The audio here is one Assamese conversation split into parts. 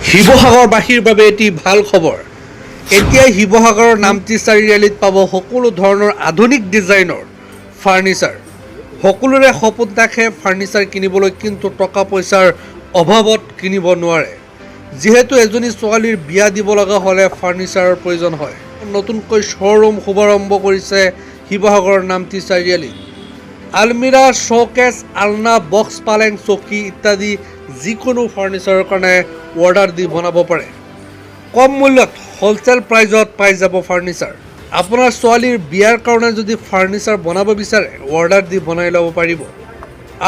শিৱসাগৰবাসীৰ বাবে এটি ভাল খবৰ। এতিয়া শিৱসাগৰৰ নামতি চাৰিআলিত পাব সকলো ধৰণৰ আধুনিক ডিজাইনৰ ফাৰ্নিচাৰ। সকলোৰে সপোন থাকে ফাৰ্নিচাৰ কিনিবলৈ, কিন্তু টকা পইচাৰ অভাৱত কিনিব নোৱাৰে। যিহেতু এজনী ছোৱালীৰ বিয়া দিব লগা হ'লে ফাৰ্নিচাৰৰ প্ৰয়োজন হয়। নতুনকৈ শ্ব'ৰুম শুভাৰম্ভ কৰিছে শিৱসাগৰৰ নামতি চাৰিআলিত। আলমিৰা, শ্ব'কেছ, আলনা, বক্স, পালেং, চকী ইত্যাদি যিকোনো ফাৰ্নিচাৰৰ কাৰণে অৰ্ডাৰ দি বনাব পাৰে। কম মূল্যত হ'লচেল প্ৰাইজত পাই যাব ফাৰ্নিচাৰ। আপোনাৰ ছোৱালীৰ বিয়াৰ কাৰণে যদি ফাৰ্নিচাৰ বনাব বিচাৰে, অৰ্ডাৰ দি বনাই ল'ব পাৰিব।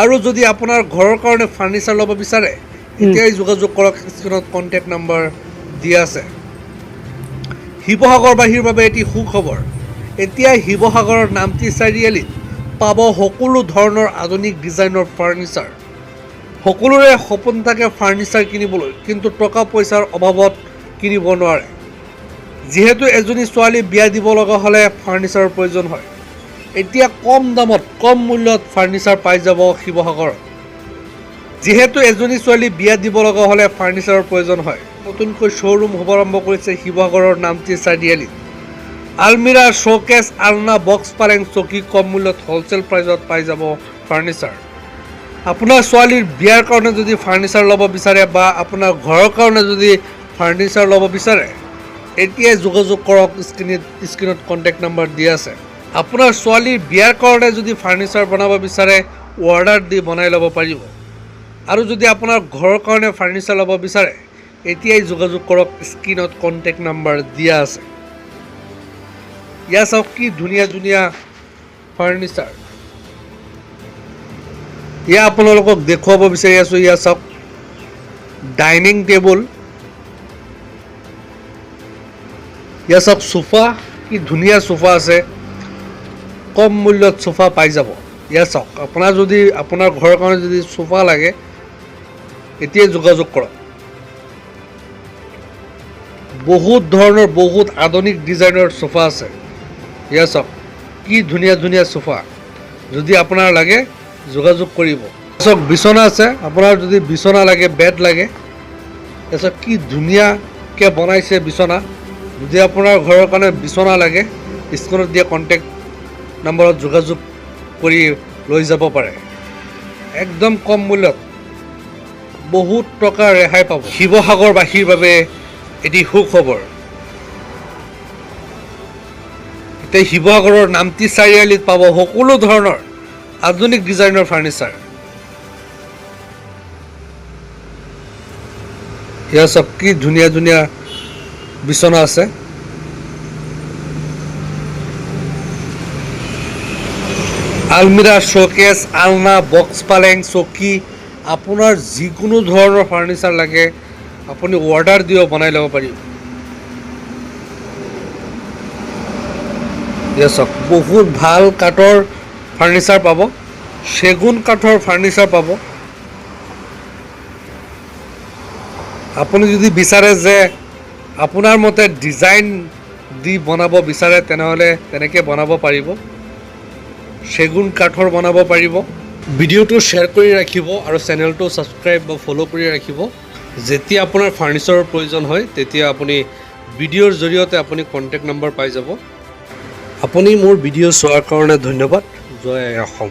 আৰু যদি আপোনাৰ ঘৰৰ কাৰণে ফাৰ্নিচাৰ ল'ব বিচাৰে, এতিয়াই যোগাযোগ কৰক। স্ক্ৰীনত কণ্টেক্ট নম্বৰ দিয়া আছে। শিৱসাগৰবাসীৰ বাবে এটি সুখবৰ। এতিয়া শিৱসাগৰৰ নামতি চাৰিআলিত পাব সকলো ধৰণৰ আধুনিক ডিজাইনৰ ফাৰ্নিচাৰ। সকলোৰে সপোন থাকে ফাৰ্নিচাৰ কিনিবলৈ, কিন্তু টকা পইচাৰ অভাৱত কিনিব নোৱাৰে। যিহেতু এজনী ছোৱালী বিয়া দিব লগা হ'লে ফাৰ্নিচাৰৰ প্ৰয়োজন হয়। এতিয়া কম দামত কম মূল্যত ফাৰ্নিচাৰ পাই যাব শিৱসাগৰত। যিহেতু এজনী ছোৱালী বিয়া দিব লগা হ'লে ফাৰ্নিচাৰৰ প্ৰয়োজন হয়। নতুনকৈ শ্ব'ৰুম শুভাৰম্ভ কৰিছে শিৱসাগৰৰ নামতি চাৰিআলিত। আলমিৰা, শ্ব'কেছ, আলনা, বক্স, পালেং, চকী কম মূল্যত হ'লচেল প্ৰাইজত পাই যাব ফাৰ্নিচাৰ। আপোনাৰ ছোৱালীৰ বিয়াৰ কাৰণে যদি ফাৰ্নিচাৰ ল'ব বিচাৰে বা আপোনাৰ ঘৰৰ কাৰণে যদি ফাৰ্নিচাৰ ল'ব বিচাৰে, এতিয়াই যোগাযোগ কৰক। স্ক্ৰীনত কণ্টেক্ট নম্বৰ দিয়া আছে। আপোনাৰ ছোৱালীৰ বিয়াৰ কাৰণে যদি ফাৰ্নিচাৰ বনাব বিচাৰে, অৰ্ডাৰ দি বনাই ল'ব পাৰিব। আৰু যদি আপোনাৰ ঘৰৰ কাৰণে ফাৰ্নিচাৰ ল'ব বিচাৰে, এতিয়াই যোগাযোগ কৰক। স্ক্ৰীনত কণ্টেক্ট নম্বৰ দিয়া আছে। ইয়াত চাওক কি ধুনীয়া ধুনীয়া ফাৰ্নিচাৰ। এয়া আপোনালোকক দেখুৱাব বিচাৰি আছোঁ। ইয়াত চাওক ডাইনিং টেবুল, ইয়াত চাওক সোফা, কি ধুনীয়া সোফা আছে। কম মূল্যত সোফা পাই যাব। ইয়াত চাওক, আপোনাৰ যদি আপোনাৰ ঘৰৰ কাৰণে যদি সোফা লাগে, এতিয়াই যোগাযোগ কৰক। বহুত ধৰণৰ বহুত আধুনিক ডিজাইনৰ সোফা আছে। ইয়াত চাওক কি ধুনীয়া ধুনীয়া সোফা। যদি আপোনাৰ লাগে যোগাযোগ কৰিব। চাওক বিচনা আছে, আপোনাৰ যদি বিচনা লাগে, বেড লাগে, তাৰপিছত কি ধুনীয়াকৈ বনাইছে বিচনা। যদি আপোনাৰ ঘৰৰ কাৰণে বিচনা লাগে, স্ক্ৰীনত দিয়া কণ্টেক্ট নম্বৰত যোগাযোগ কৰি লৈ যাব পাৰে। একদম কম মূল্যত বহুত টকা ৰেহাই পাব। শিৱসাগৰবাসীৰ বাবে এটি সুখবৰ। এতিয়া শিৱসাগৰৰ নামতি চাৰিআলিত পাব সকলো ধৰণৰ আধুনিক ডিজাইনৰ ফাৰ্নিচাৰ। ইয়াৰ চব কি ধুনীয়া ধুনীয়া বিচনা আছে। আলমিৰা, শ্ব'কেছ, আলনা, বক্স, পালেং, চকী, আপোনাৰ যিকোনো ধৰণৰ ফাৰ্নিচাৰ লাগে আপুনি অৰ্ডাৰ দিও বনাই ল'ব পাৰিব। ইয়াত চাওক বহুত ভাল কাঠৰ ফাৰ্নিচাৰ পাব। চেগুন কাঠৰ ফাৰ্নিচাৰ পাব। আপুনি যদি বিচাৰে যে আপোনাৰ মতে ডিজাইন দি বনাব বিচাৰে, তেনেহ'লে তেনেকৈ বনাব পাৰিব। চেগুন কাঠৰ বনাব পাৰিব। ভিডিঅ'টো শ্বেয়াৰ কৰি ৰাখিব আৰু চেনেলটো ছাবস্ক্ৰাইব বা ফ'ল' কৰি ৰাখিব। যেতিয়া আপোনাৰ ফাৰ্নিচাৰৰ প্ৰয়োজন হয়, তেতিয়া আপুনি ভিডিঅ'ৰ জৰিয়তে আপুনি কণ্টেক্ট নম্বৰ পাই যাব। আপুনি মোৰ ভিডিঅ' চোৱাৰ কাৰণে ধন্যবাদ। জয় অসম।